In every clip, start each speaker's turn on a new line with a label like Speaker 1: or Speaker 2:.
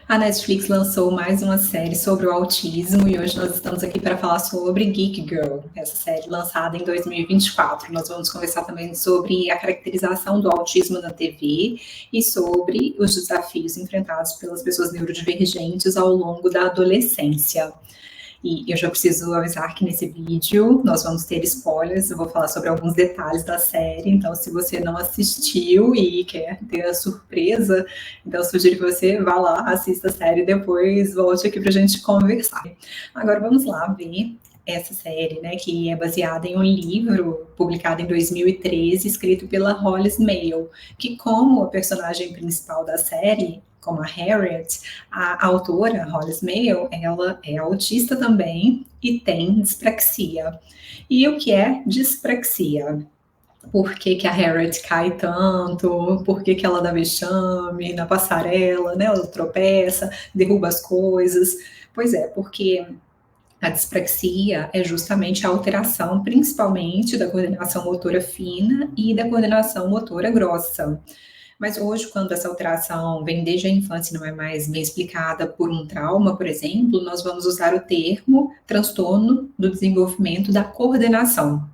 Speaker 1: A Netflix lançou mais uma série sobre o autismo e hoje nós estamos aqui para falar sobre Geek Girl, essa série lançada em 2024. Nós vamos conversar também sobre a caracterização do autismo na TV e sobre os desafios enfrentados pelas pessoas neurodivergentes ao longo da adolescência. E eu já preciso avisar que nesse vídeo nós vamos ter spoilers, eu vou falar sobre alguns detalhes da série, então se você não assistiu e quer ter a surpresa, então eu sugiro que você vá lá, assista a série e depois volte aqui pra gente conversar. Agora vamos lá ver essa série, né, que é baseada em um livro publicado em 2013, escrito pela Hollis Mail, que como a personagem principal da série, como a Harriet, a autora, Hollis Mail, ela é autista também e tem dispraxia. E o que é dispraxia? Por que, que a Harriet cai tanto? Por que, que ela dá vexame na passarela, né? Ela tropeça, derruba as coisas. Pois é, porque a dispraxia é justamente a alteração, principalmente da coordenação motora fina e da coordenação motora grossa. Mas hoje, quando essa alteração vem desde a infância e não é mais bem explicada por um trauma, por exemplo, nós vamos usar o termo transtorno do desenvolvimento da coordenação,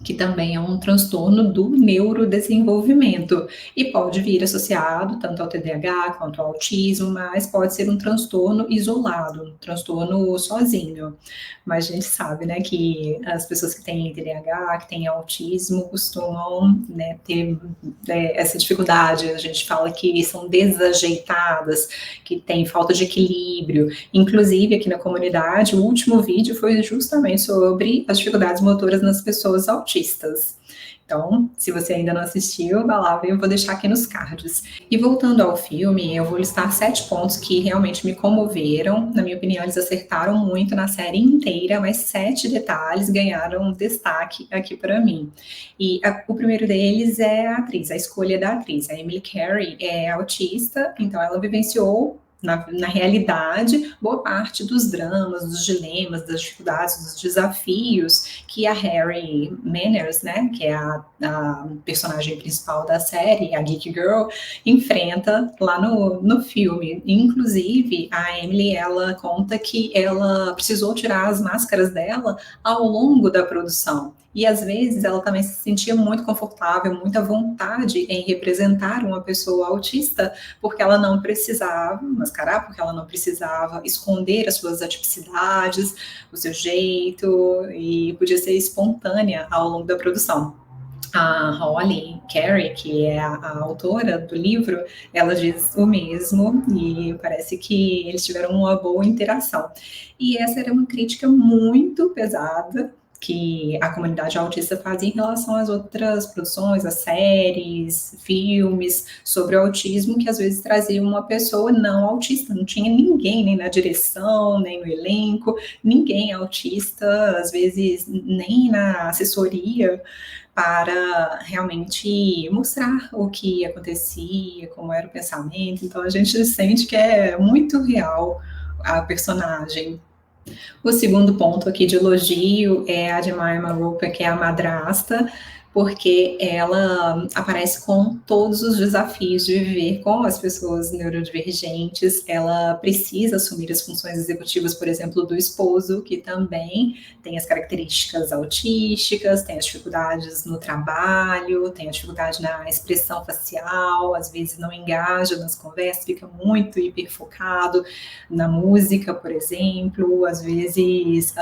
Speaker 1: que também é um transtorno do neurodesenvolvimento e pode vir associado tanto ao TDAH quanto ao autismo, mas pode ser um transtorno isolado, um transtorno sozinho. Mas a gente sabe, né, que as pessoas que têm TDAH, que têm autismo, costumam, né, ter essa dificuldade. A gente fala que são desajeitadas, que têm falta de equilíbrio. Inclusive, aqui na comunidade, o último vídeo foi justamente sobre as dificuldades motoras nas pessoas autistas. Então, se você ainda não assistiu, vá lá, eu vou deixar aqui nos cards. E voltando ao filme, eu vou listar 7 pontos que realmente me comoveram. Na minha opinião, eles acertaram muito na série inteira, mas 7 detalhes ganharam destaque aqui para mim. E o primeiro deles é a atriz, a escolha da atriz. A Emily Carey é autista, então ela vivenciou na realidade, boa parte dos dramas, dos dilemas, das dificuldades, dos desafios que a Harry Manners, né, que é a personagem principal da série, a Geek Girl, enfrenta lá no filme. Inclusive, a Emily, ela conta que ela precisou tirar as máscaras dela ao longo da produção. E às vezes ela também se sentia muito confortável, muita vontade em representar uma pessoa autista, porque ela não precisava mascarar, porque ela não precisava esconder as suas atipicidades, o seu jeito, e podia ser espontânea ao longo da produção. A Holly Carey, que é a autora do livro, ela diz o mesmo e parece que eles tiveram uma boa interação. E essa era uma crítica muito pesada que a comunidade autista fazia em relação às outras produções, as séries, filmes sobre o autismo, que às vezes traziam uma pessoa não autista, não tinha ninguém, nem na direção, nem no elenco, ninguém autista, às vezes nem na assessoria, para realmente mostrar o que acontecia, como era o pensamento. Então a gente sente que é muito real a personagem. O segundo ponto aqui de elogio é a Jemima Roper, que é a madrasta, porque ela aparece com todos os desafios de viver com as pessoas neurodivergentes. Ela precisa assumir as funções executivas, por exemplo, do esposo, que também tem as características autísticas, tem as dificuldades no trabalho, tem a dificuldade na expressão facial, às vezes não engaja nas conversas, fica muito hiperfocado na música, por exemplo, às vezes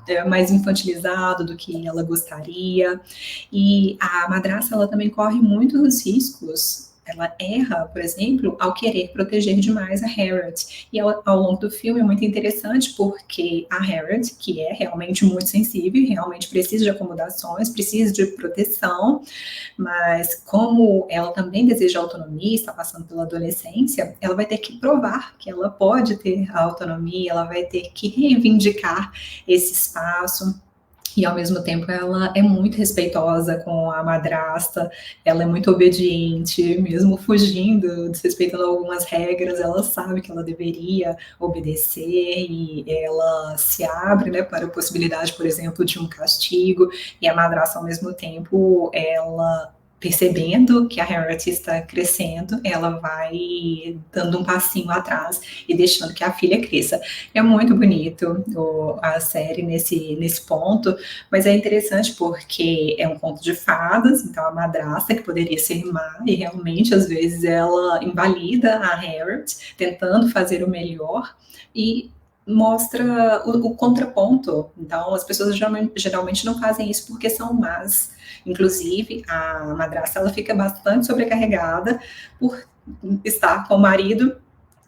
Speaker 1: é mais infantilizado do que ela gostaria. E a madrasta, ela também corre muitos riscos. Ela erra, por exemplo, ao querer proteger demais a Harriet. E ao longo do filme é muito interessante porque a Harriet, que é realmente muito sensível, realmente precisa de acomodações, precisa de proteção, mas como ela também deseja autonomia, está passando pela adolescência, ela vai ter que provar que ela pode ter a autonomia, ela vai ter que reivindicar esse espaço. E ao mesmo tempo ela é muito respeitosa com a madrasta, ela é muito obediente, mesmo fugindo, desrespeitando algumas regras, ela sabe que ela deveria obedecer e ela se abre, né, para a possibilidade, por exemplo, de um castigo, e a madrasta ao mesmo tempo, ela percebendo que a Harriet está crescendo, ela vai dando um passinho atrás e deixando que a filha cresça. É muito bonito a série nesse ponto, mas é interessante porque é um conto de fadas, então a madrasta, que poderia ser má, e realmente às vezes ela invalida a Harriet, tentando fazer o melhor, e mostra o contraponto. Então as pessoas geralmente não fazem isso porque são más. Inclusive, a madrasta ela fica bastante sobrecarregada por estar com o marido,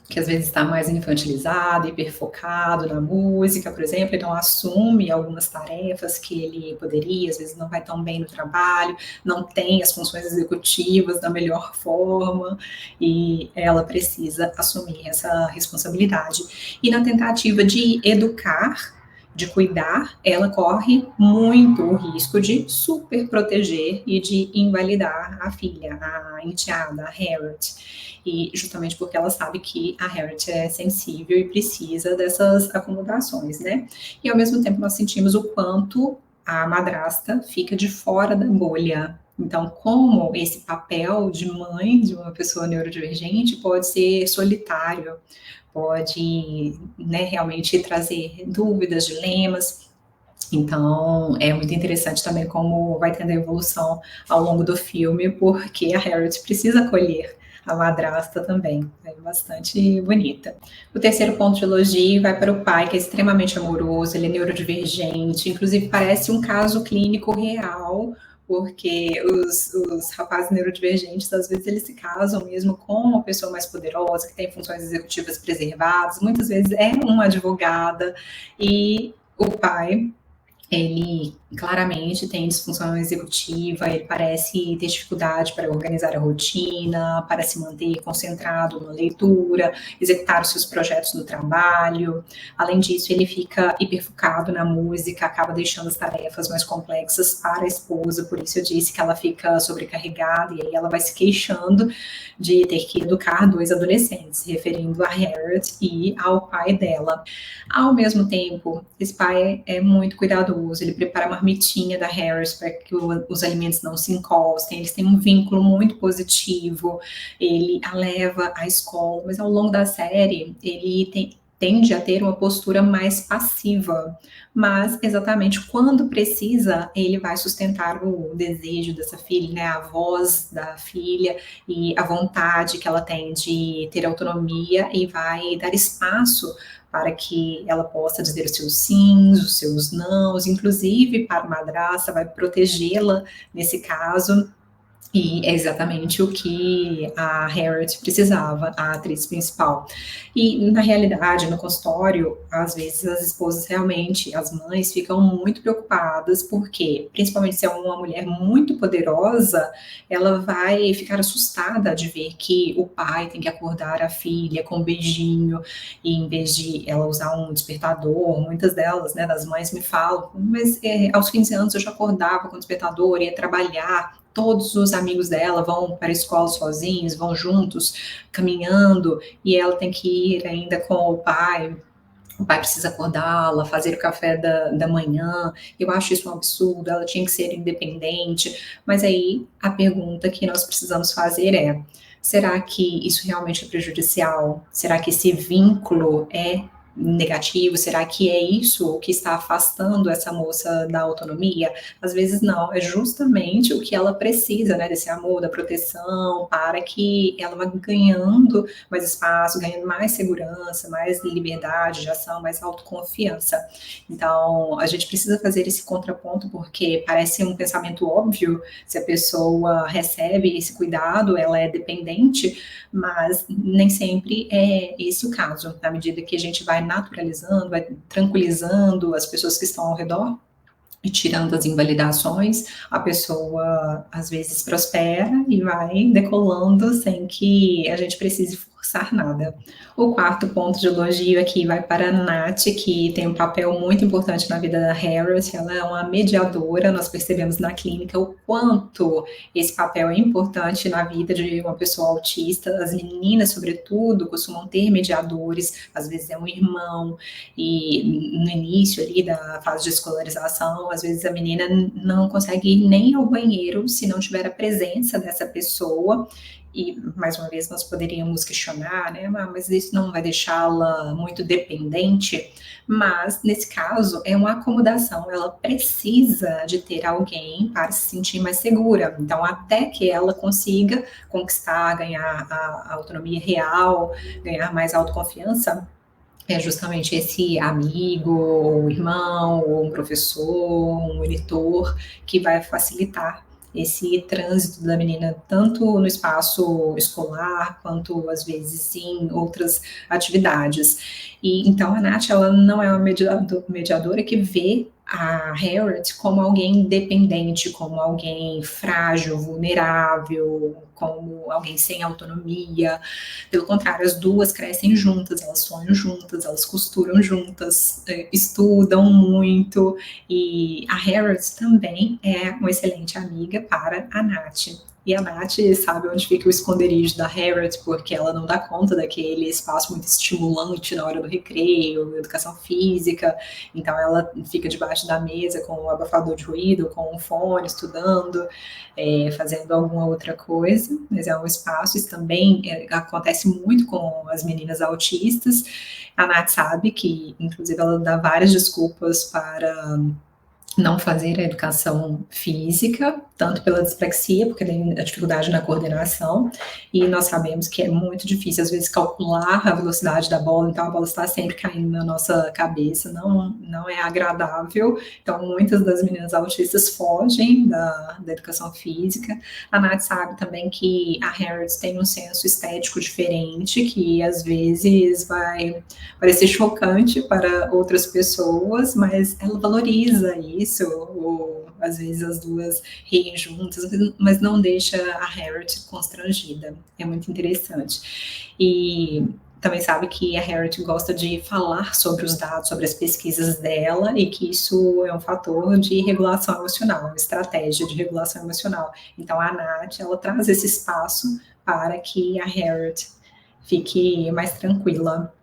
Speaker 1: que às vezes está mais infantilizado, hiperfocado na música, por exemplo, então assume algumas tarefas que ele poderia, às vezes não vai tão bem no trabalho, não tem as funções executivas da melhor forma, e ela precisa assumir essa responsabilidade. E na tentativa de educar, de cuidar, ela corre muito o risco de super proteger e de invalidar a filha, a enteada, a Harriet. E justamente porque ela sabe que a Harriet é sensível e precisa dessas acomodações, né? E ao mesmo tempo nós sentimos o quanto a madrasta fica de fora da bolha. Então, como esse papel de mãe de uma pessoa neurodivergente pode ser solitário, pode, né, realmente trazer dúvidas, dilemas. Então, é muito interessante também como vai tendo a evolução ao longo do filme, porque a Harriet precisa acolher a madrasta também. É bastante bonita. O terceiro ponto de elogio vai para o pai, que é extremamente amoroso, ele é neurodivergente, inclusive parece um caso clínico real, porque os rapazes neurodivergentes, às vezes, eles se casam mesmo com uma pessoa mais poderosa, que tem funções executivas preservadas, muitas vezes é uma advogada, e o pai, ele claramente tem disfunção executiva, ele parece ter dificuldade para organizar a rotina, para se manter concentrado na leitura, executar os seus projetos no trabalho. Além disso, ele fica hiperfocado na música, acaba deixando as tarefas mais complexas para a esposa, por isso eu disse que ela fica sobrecarregada, e aí ela vai se queixando de ter que educar dois adolescentes, se referindo a Harriet e ao pai dela. Ao mesmo tempo, esse pai é muito cuidadoso, ele prepara uma marmitinha da Harriet para que os alimentos não se encostem, eles têm um vínculo muito positivo, ele a leva à escola, mas ao longo da série ele tende a ter uma postura mais passiva, mas exatamente quando precisa, ele vai sustentar o desejo dessa filha, né, a voz da filha e a vontade que ela tem de ter autonomia, e vai dar espaço para que ela possa dizer os seus sims, os seus nãos, inclusive para a madrasta, vai protegê-la nesse caso. E é exatamente o que a Harriet precisava, a atriz principal. E, na realidade, no consultório, às vezes as esposas realmente, as mães, ficam muito preocupadas, porque, principalmente se é uma mulher muito poderosa, ela vai ficar assustada de ver que o pai tem que acordar a filha com um beijinho, e em vez de ela usar um despertador, muitas delas, né, das mães me falam, mas aos 15 anos eu já acordava com o despertador, ia trabalhar, todos os amigos dela vão para a escola sozinhos, vão juntos, caminhando, e ela tem que ir ainda com o pai precisa acordá-la, fazer o café da manhã. Eu acho isso um absurdo, ela tinha que ser independente. Mas aí a pergunta que nós precisamos fazer é: será que isso realmente é prejudicial? Será que esse vínculo é negativo? Será que é isso o que está afastando essa moça da autonomia? Às vezes não, é justamente o que ela precisa, né, desse amor, da proteção, para que ela vá ganhando mais espaço, ganhando mais segurança, mais liberdade de ação, mais autoconfiança. Então, a gente precisa fazer esse contraponto, porque parece um pensamento óbvio, se a pessoa recebe esse cuidado, ela é dependente, mas nem sempre é esse o caso. Na medida que a gente vai naturalizando, vai tranquilizando as pessoas que estão ao redor e tirando as invalidações, a pessoa às vezes prospera e vai decolando sem que a gente precise forçar nada. O quarto ponto de elogio aqui vai para a Nath, que tem um papel muito importante na vida da Harriet. Ela é uma mediadora, nós percebemos na clínica o quanto esse papel é importante na vida de uma pessoa autista. As meninas, sobretudo, costumam ter mediadores, às vezes é um irmão, e no início ali da fase de escolarização, às vezes a menina não consegue ir nem ao banheiro se não tiver a presença dessa pessoa. E, mais uma vez, nós poderíamos questionar, né, mas isso não vai deixá-la muito dependente, mas, nesse caso, é uma acomodação, ela precisa de ter alguém para se sentir mais segura, então, até que ela consiga conquistar, ganhar a autonomia real, ganhar mais autoconfiança, é justamente esse amigo, ou irmão, ou um professor, um monitor, que vai facilitar esse trânsito da menina, tanto no espaço escolar, quanto às vezes em outras atividades. E então a Nath, ela não é uma mediadora que vê a Harriet como alguém dependente, como alguém frágil, vulnerável, como alguém sem autonomia. Pelo contrário, as duas crescem juntas, elas sonham juntas, elas costuram juntas, estudam muito, e a Harriet também é uma excelente amiga para a Nath. E a Nath sabe onde fica o esconderijo da Harriet, porque ela não dá conta daquele espaço muito estimulante na hora do recreio, educação física, então ela fica debaixo da mesa com o abafador de ruído, com o fone, estudando, fazendo alguma outra coisa, mas é um espaço, isso também acontece muito com as meninas autistas. A Nath sabe que, inclusive, ela dá várias desculpas para não fazer a educação física, tanto pela dislexia, porque tem a dificuldade na coordenação, e nós sabemos que é muito difícil, às vezes, calcular a velocidade da bola, então a bola está sempre caindo na nossa cabeça, não é agradável, então muitas das meninas autistas fogem da educação física. A Nath sabe também que a Harriet tem um senso estético diferente, que às vezes vai parecer chocante para outras pessoas, mas ela valoriza isso, ou às vezes as duas riem juntas, mas não deixa a Harriet constrangida. É muito interessante. E também sabe que a Harriet gosta de falar sobre os dados, sobre as pesquisas dela, e que isso é um fator de regulação emocional, uma estratégia de regulação emocional. Então a Nath, ela traz esse espaço para que a Harriet fique mais tranquila.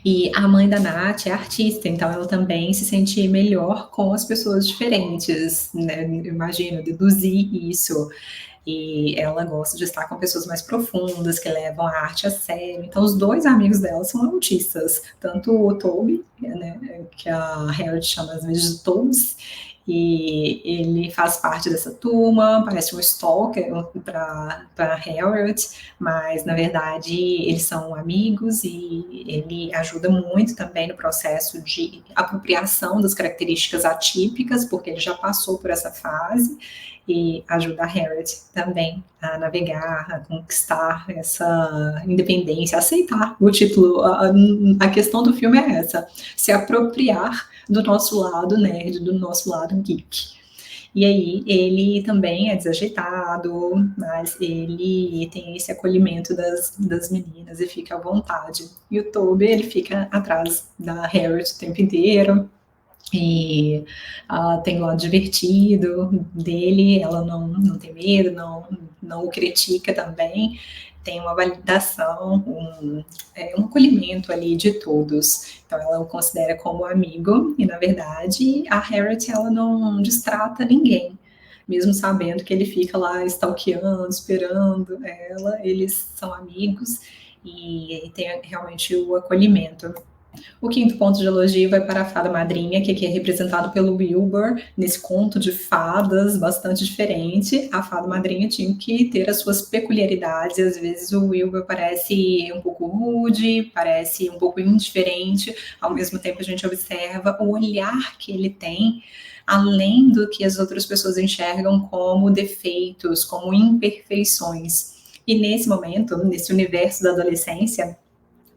Speaker 1: E a mãe da Nath é artista, então ela também se sente melhor com as pessoas diferentes, né? Imagino, deduzir isso. E ela gosta de estar com pessoas mais profundas, que levam a arte a sério. Então, os dois amigos dela são autistas, tanto o Toby, né, que a Harriet chama às vezes de Tobes, e ele faz parte dessa turma, parece um stalker para Harriet, mas na verdade eles são amigos e ele ajuda muito também no processo de apropriação das características atípicas, porque ele já passou por essa fase, e ajuda a Harriet também a navegar, a conquistar essa independência, a aceitar o título. A questão do filme é essa, se apropriar do nosso lado nerd, do nosso lado geek. E aí ele também é desajeitado, mas ele tem esse acolhimento das meninas e fica à vontade. E o Toby, ele fica atrás da Harriet o tempo inteiro, e tem o lado divertido dele, ela não tem medo, não o critica também, tem uma validação, um acolhimento ali de todos. Então ela o considera como amigo, e na verdade a Harriet, ela não distrata ninguém, mesmo sabendo que ele fica lá stalkeando, esperando ela, eles são amigos, e tem realmente o acolhimento. O quinto ponto de elogio vai para a fada madrinha, que aqui é representado pelo Wilbur, nesse conto de fadas bastante diferente. A fada madrinha tinha que ter as suas peculiaridades, e às vezes o Wilbur parece um pouco rude, parece um pouco indiferente, ao mesmo tempo a gente observa o olhar que ele tem, além do que as outras pessoas enxergam como defeitos, como imperfeições. E nesse momento, nesse universo da adolescência,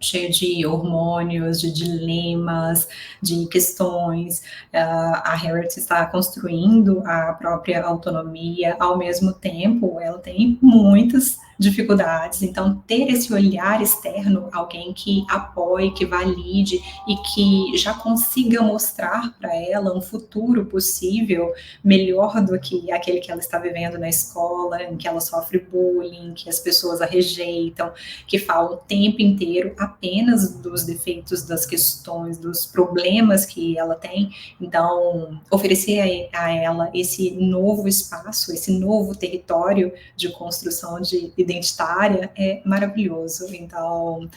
Speaker 1: cheio de hormônios, de dilemas, de questões, a Harriet está construindo a própria autonomia, ao mesmo tempo ela tem muitas dificuldades. Então, ter esse olhar externo, alguém que apoie, que valide e que já consiga mostrar para ela um futuro possível melhor do que aquele que ela está vivendo na escola, em que ela sofre bullying, que as pessoas a rejeitam, que falam o tempo inteiro apenas dos defeitos, das questões, dos problemas que ela tem. Então, oferecer a ela esse novo espaço, esse novo território de construção identitária é maravilhoso. Então,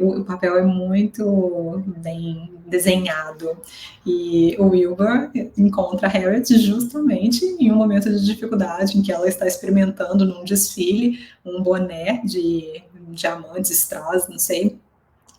Speaker 1: o papel é muito bem desenhado. E o Wilbur encontra a Harriet justamente em um momento de dificuldade, em que ela está experimentando num desfile um boné de diamantes, strass, não sei,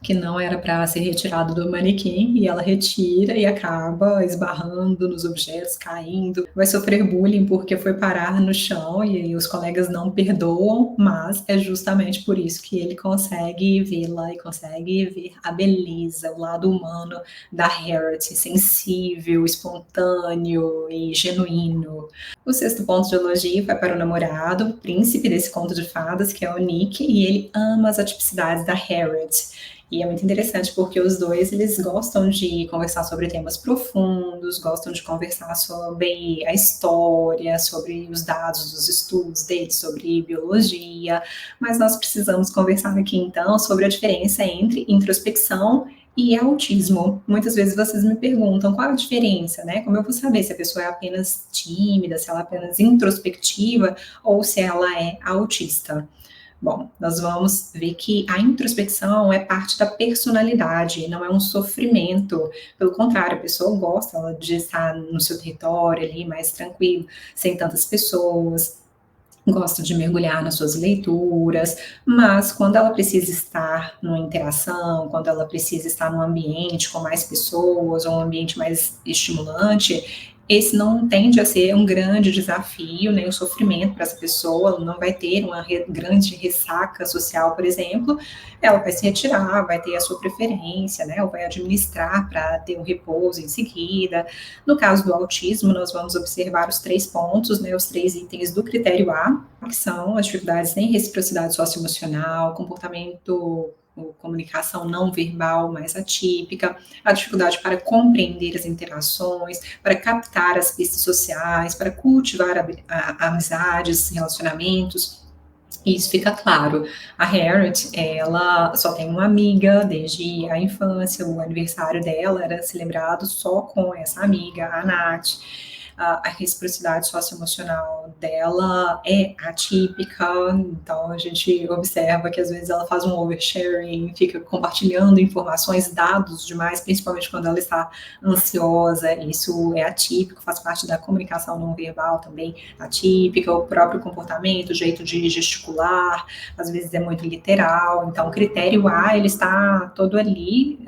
Speaker 1: que não era para ser retirado do manequim, e ela retira e acaba esbarrando nos objetos, caindo, vai sofrer bullying porque foi parar no chão, e aí os colegas não perdoam, mas é justamente por isso que ele consegue vê-la e consegue ver a beleza, o lado humano da Harriet, sensível, espontâneo e genuíno. O sexto ponto de elogio vai para o namorado, o príncipe desse conto de fadas, que é o Nick, e ele ama as atipicidades da Harriet. E é muito interessante porque os dois, eles gostam de conversar sobre temas profundos, gostam de conversar sobre a história, sobre os dados dos estudos deles, sobre biologia, mas nós precisamos conversar aqui então sobre a diferença entre introspecção e autismo. Muitas vezes vocês me perguntam qual é a diferença, né? Como eu vou saber se a pessoa é apenas tímida, se ela é apenas introspectiva ou se ela é autista? Bom, nós vamos ver que a introspecção é parte da personalidade, não é um sofrimento. Pelo contrário, a pessoa gosta de estar no seu território ali, mais tranquilo, sem tantas pessoas, gosta de mergulhar nas suas leituras, mas quando ela precisa estar numa interação, quando ela precisa estar num ambiente com mais pessoas, ou um ambiente mais estimulante, esse não tende a ser um grande desafio, nem um sofrimento para essa pessoa, ela não vai ter uma grande ressaca social, por exemplo, ela vai se retirar, vai ter a sua preferência, né, ou vai administrar para ter um repouso em seguida. No caso do autismo, nós vamos observar os 3 pontos, né, os 3 itens do critério A, que são as dificuldades em reciprocidade socioemocional, comportamento ou comunicação não verbal mais atípica, a dificuldade para compreender as interações, para captar as pistas sociais, para cultivar amizades, relacionamentos. Isso fica claro. A Harriet, ela só tem uma amiga desde a infância, o aniversário dela era celebrado só com essa amiga, a Nath. A reciprocidade socioemocional dela é atípica, então a gente observa que às vezes ela faz um oversharing, fica compartilhando informações, dados demais, principalmente quando ela está ansiosa, isso é atípico, faz parte da comunicação não verbal também atípica, o próprio comportamento, o jeito de gesticular, às vezes é muito literal, então o critério A, ele está todo ali,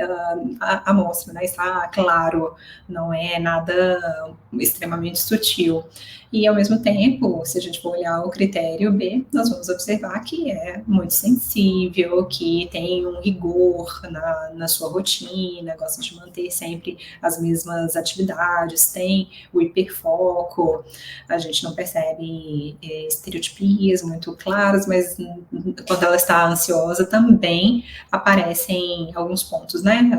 Speaker 1: à mostra, né, está claro, não é nada extremamente sutil. E, ao mesmo tempo, se a gente for olhar o critério B, nós vamos observar que é muito sensível, que tem um rigor na sua rotina, gosta de manter sempre as mesmas atividades, tem o hiperfoco, a gente não percebe estereotipias muito claras, mas quando ela está ansiosa também aparecem alguns pontos, né?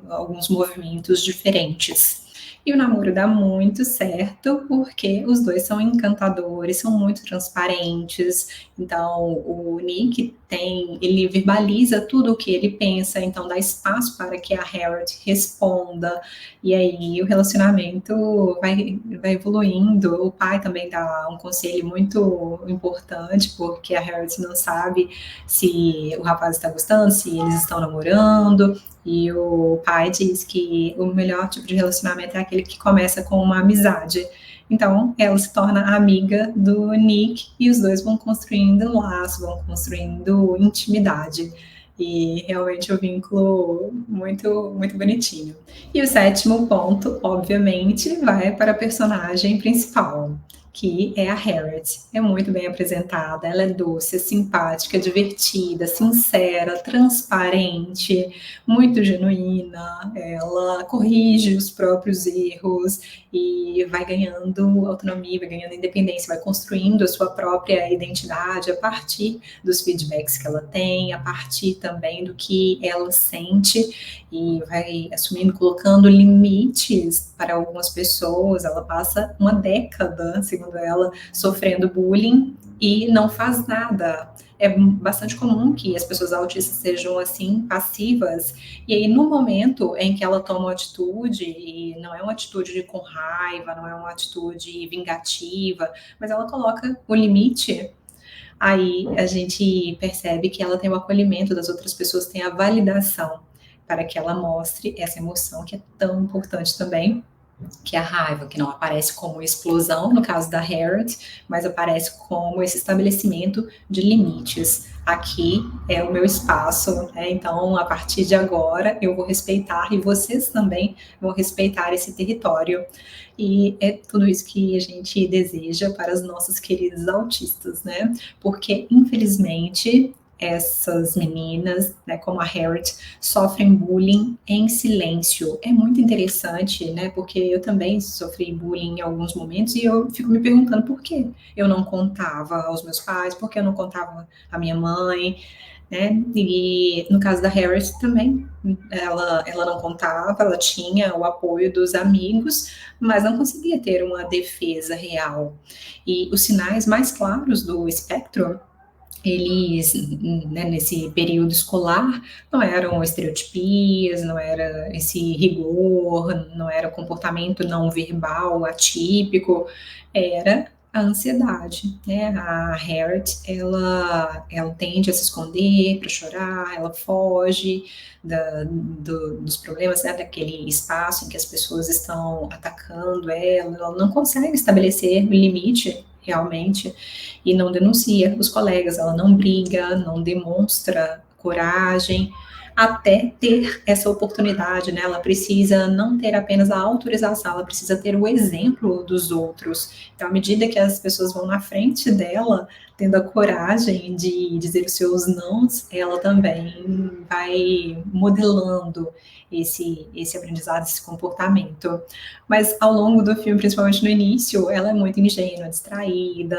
Speaker 1: Alguns movimentos diferentes. E o namoro dá muito certo, porque os dois são encantadores, são muito transparentes. Então, o Nick ele verbaliza tudo o que ele pensa, então dá espaço para que a Harriet responda, e aí o relacionamento vai evoluindo. O pai também dá um conselho muito importante, porque a Harriet não sabe se o rapaz está gostando, se eles estão namorando, e o pai diz que o melhor tipo de relacionamento é aquele que começa com uma amizade. Então, ela se torna amiga do Nick e os dois vão construindo um laço, vão construindo intimidade. E realmente o vínculo muito, muito bonitinho. E o sétimo ponto, obviamente, vai para a personagem principal. que é a Harriet. É muito bem apresentada, ela é doce, é simpática, divertida, sincera, transparente, muito genuína, ela corrige os próprios erros e vai ganhando autonomia, vai ganhando independência, vai construindo a sua própria identidade a partir dos feedbacks que ela tem, a partir também do que ela sente e vai assumindo, colocando limites para algumas pessoas. Ela passa uma década, segundo ela, sofrendo bullying e não faz nada. É bastante comum que as pessoas autistas sejam assim, passivas, e aí no momento em que ela toma uma atitude, e não é uma atitude com raiva, não é uma atitude vingativa, mas ela coloca o limite, aí a gente percebe que ela tem o acolhimento das outras pessoas, tem a validação para que ela mostre essa emoção que é tão importante também, que é a raiva, que não aparece como explosão, no caso da Harriet, mas aparece como esse estabelecimento de limites. Aqui é o meu espaço, né? Então, a partir de agora, eu vou respeitar e vocês também vão respeitar esse território. E é tudo isso que a gente deseja para os nossos queridos autistas, né? Porque, infelizmente, essas meninas, né, como a Harriet, sofrem bullying em silêncio. É muito interessante, né, porque eu também sofri bullying em alguns momentos e eu fico me perguntando por que eu não contava aos meus pais, por que eu não contava à minha mãe, né, e no caso da Harriet também, ela não contava, ela tinha o apoio dos amigos, mas não conseguia ter uma defesa real. E os sinais mais claros do espectro, eles, né, nesse período escolar, não eram estereotipias, não era esse rigor, não era o comportamento não verbal atípico, era a ansiedade, né? A Harriet, ela tende a se esconder para chorar, ela foge dos problemas, né, daquele espaço em que as pessoas estão atacando ela não consegue estabelecer limite realmente e não denuncia os colegas, ela não briga, não demonstra coragem, até ter essa oportunidade, né? Ela precisa não ter apenas a autorização, ela precisa ter o exemplo dos outros. Então, à medida que as pessoas vão na frente dela, tendo a coragem de dizer os seus nãos, ela também vai modelando esse aprendizado, esse comportamento. Mas ao longo do filme, principalmente no início, ela é muito ingênua, distraída,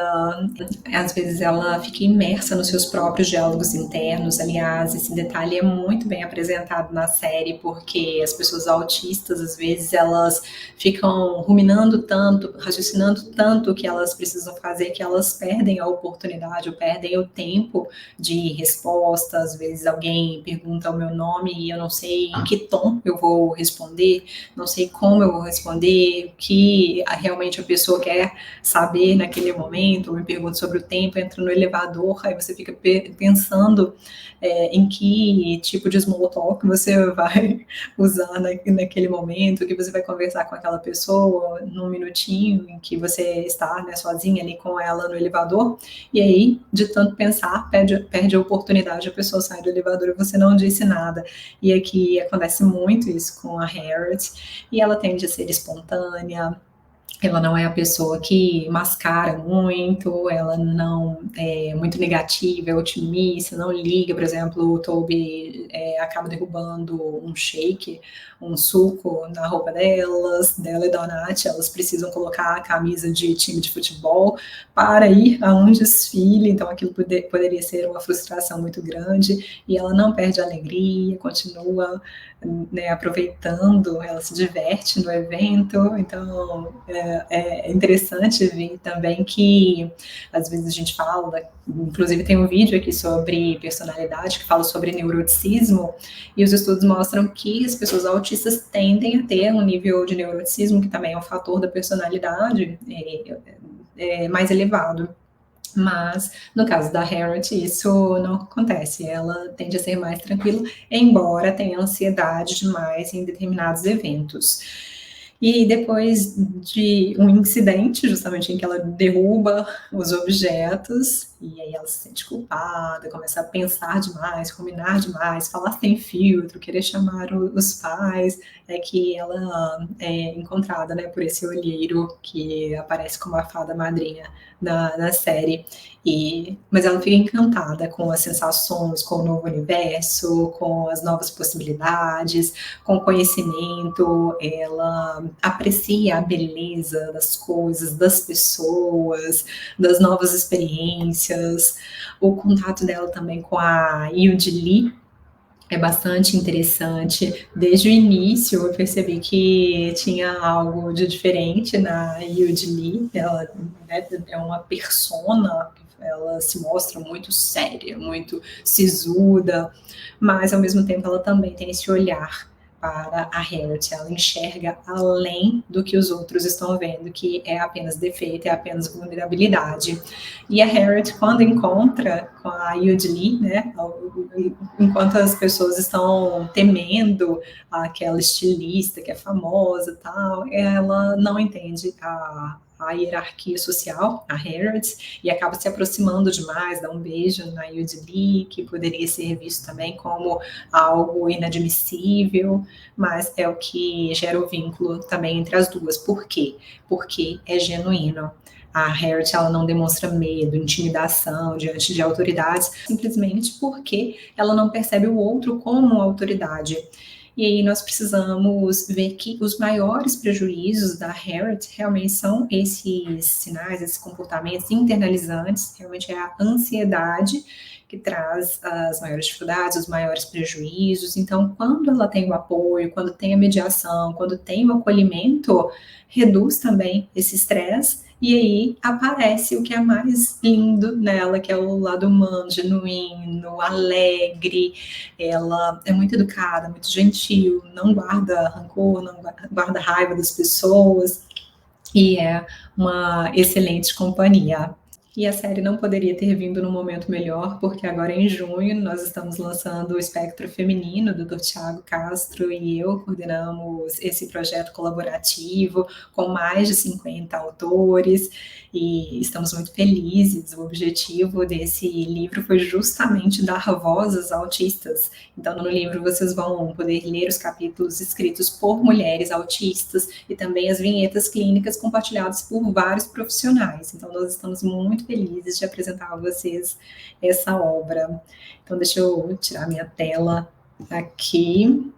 Speaker 1: às vezes ela fica imersa nos seus próprios diálogos internos. Aliás, esse detalhe é muito bem apresentado na série, porque as pessoas autistas, às vezes, elas ficam ruminando tanto, raciocinando tanto o que elas precisam fazer, que elas perdem a oportunidade, ou perdem o tempo de resposta. Às vezes alguém pergunta o meu nome e eu não sei em que tom eu vou responder, não sei como eu vou responder, o que realmente a pessoa quer saber naquele momento, ou me pergunta sobre o tempo, entra no elevador, aí você fica pensando em que tipo de small talk você vai usar naquele momento, que você vai conversar com aquela pessoa num minutinho em que você está, né, sozinha ali com ela no elevador, e aí, de tanto pensar, perde a oportunidade, a pessoa sai do elevador e você não disse nada. E aqui acontece muito isso com a Harriet, e ela tende a ser espontânea, ela não é a pessoa que mascara muito, ela não é muito negativa, é otimista, não liga. Por exemplo, o Toby acaba derrubando um shake, um suco na roupa dela e da Nath, elas precisam colocar a camisa de time de futebol para ir a um desfile, então aquilo poderia ser uma frustração muito grande, e ela não perde a alegria, continua, né, aproveitando, ela se diverte no evento. Então é interessante ver também que às vezes a gente fala, inclusive tem um vídeo aqui sobre personalidade que fala sobre neuroticismo, e os estudos mostram que as pessoas autistas tendem a ter um nível de neuroticismo, que também é um fator da personalidade, mais elevado. Mas, no caso da Harriet, isso não acontece. Ela tende a ser mais tranquila, embora tenha ansiedade demais em determinados eventos. E depois de um incidente, justamente em que ela derruba os objetos E aí ela se sente culpada, começa a pensar demais, ruminar demais, falar sem filtro, querer chamar os pais, é que ela é encontrada, né, por esse olheiro que aparece como a fada madrinha na série. Mas ela fica encantada com as sensações, com o novo universo, com as novas possibilidades, com o conhecimento, ela aprecia a beleza das coisas, das pessoas, das novas experiências. O contato dela também com a Yuji Lee é bastante interessante. Desde o início eu percebi que tinha algo de diferente na Yuji Lee. Ela, né, é uma persona, ela se mostra muito séria, muito sisuda, mas ao mesmo tempo ela também tem esse olhar para a Harriet. Ela enxerga além do que os outros estão vendo, que é apenas defeito, é apenas vulnerabilidade. E a Harriet, quando encontra com a Yuji Lee, né, enquanto as pessoas estão temendo aquela estilista que é famosa e tal, ela não entende a hierarquia social, a Harriet, e acaba se aproximando demais, dá um beijo na Yuji Lee, que poderia ser visto também como algo inadmissível, mas é o que gera o vínculo também entre as duas. Por quê? Porque é genuíno. A Harriet, ela não demonstra medo, intimidação diante de autoridades, simplesmente porque ela não percebe o outro como autoridade. E aí nós precisamos ver que os maiores prejuízos da Harriet realmente são esses sinais, esses comportamentos internalizantes, realmente é a ansiedade que traz as maiores dificuldades, os maiores prejuízos. Então, quando ela tem o apoio, quando tem a mediação, quando tem o acolhimento, reduz também esse estresse. E aí aparece o que é mais lindo nela, que é o lado humano, genuíno, alegre. Ela é muito educada, muito gentil, não guarda rancor, não guarda raiva das pessoas, e é uma excelente companhia. E a série não poderia ter vindo num momento melhor, porque agora em junho nós estamos lançando o Espectro Feminino, do Dr. Thiago Castro e eu coordenamos esse projeto colaborativo com mais de 50 autores e estamos muito felizes. O objetivo desse livro foi justamente dar voz aos autistas. Então, no livro vocês vão poder ler os capítulos escritos por mulheres autistas e também as vinhetas clínicas compartilhadas por vários profissionais. Então, nós estamos muito felizes de apresentar a vocês essa obra. Então, deixa eu tirar minha tela aqui.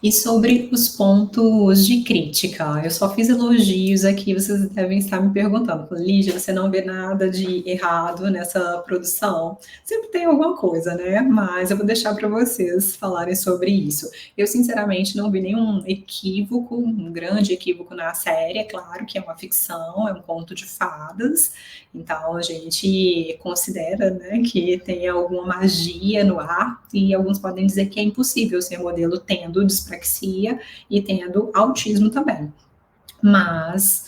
Speaker 1: E sobre os pontos de crítica, eu só fiz elogios aqui, vocês devem estar me perguntando, Lígia, você não vê nada de errado nessa produção? Sempre tem alguma coisa, né? Mas eu vou deixar para vocês falarem sobre isso. Eu, sinceramente, não vi nenhum equívoco, um grande equívoco na série. É claro que é uma ficção, é um conto de fadas, então a gente considera, né, que tem alguma magia no ar, e alguns podem dizer que é impossível ser modelo tendo dispraxia e tendo autismo também. Mas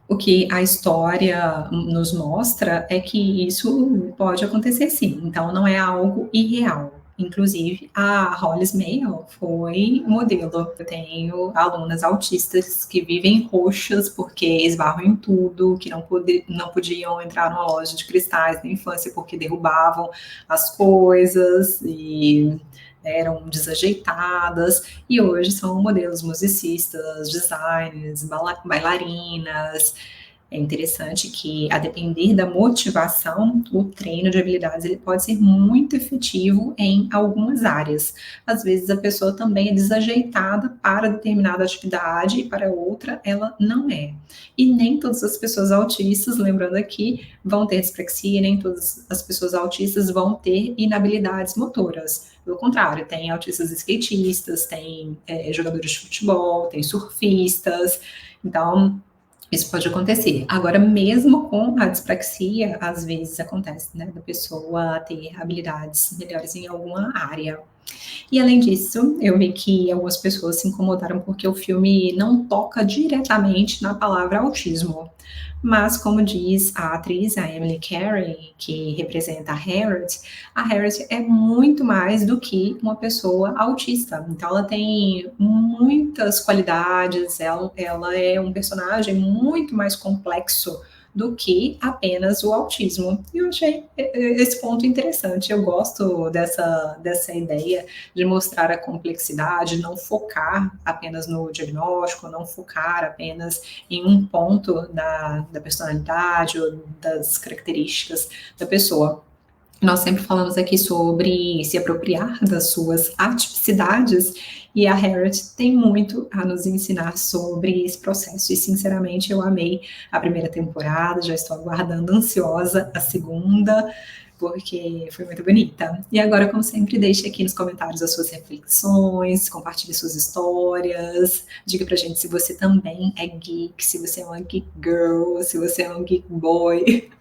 Speaker 1: o que a história nos mostra é que isso pode acontecer sim, então não é algo irreal. Inclusive, a Hollis Mail foi modelo. Eu tenho alunas autistas que vivem roxas porque esbarram em tudo, que não podiam entrar numa loja de cristais na infância porque derrubavam as coisas e eram desajeitadas, e hoje são modelos musicistas, designers, bailarinas. É interessante que, a depender da motivação, o treino de habilidades ele pode ser muito efetivo em algumas áreas. Às vezes a pessoa também é desajeitada para determinada atividade e para outra ela não é. E nem todas as pessoas autistas, lembrando aqui, vão ter dispraxia, nem todas as pessoas autistas vão ter inabilidades motoras. Pelo contrário, tem autistas skatistas, tem jogadores de futebol, tem surfistas, então isso pode acontecer. Agora, mesmo com a dispraxia, às vezes acontece, né, da pessoa ter habilidades melhores em alguma área. E além disso, eu vi que algumas pessoas se incomodaram porque o filme não toca diretamente na palavra autismo. Mas, como diz a atriz, a Emily Carey, que representa a Harriet é muito mais do que uma pessoa autista. Então, ela tem muitas qualidades, ela é um personagem muito mais complexo do que apenas o autismo. E eu achei esse ponto interessante. Eu gosto dessa ideia de mostrar a complexidade, não focar apenas no diagnóstico, não focar apenas em um ponto da personalidade ou das características da pessoa. Nós sempre falamos aqui sobre se apropriar das suas atipicidades e a Harriet tem muito a nos ensinar sobre esse processo. E, sinceramente, eu amei a primeira temporada, já estou aguardando ansiosa a segunda, porque foi muito bonita. E agora, como sempre, deixe aqui nos comentários as suas reflexões, compartilhe suas histórias, diga pra gente se você também é geek, se você é uma geek girl, se você é um geek boy,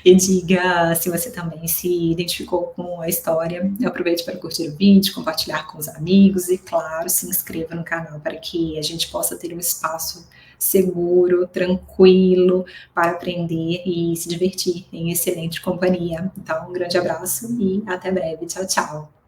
Speaker 1: e diga se você também se identificou com a história. Aproveite para curtir o vídeo, compartilhar com os amigos e, claro, se inscreva no canal para que a gente possa ter um espaço seguro, tranquilo, para aprender e se divertir em excelente companhia. Então, um grande abraço e até breve. Tchau, tchau.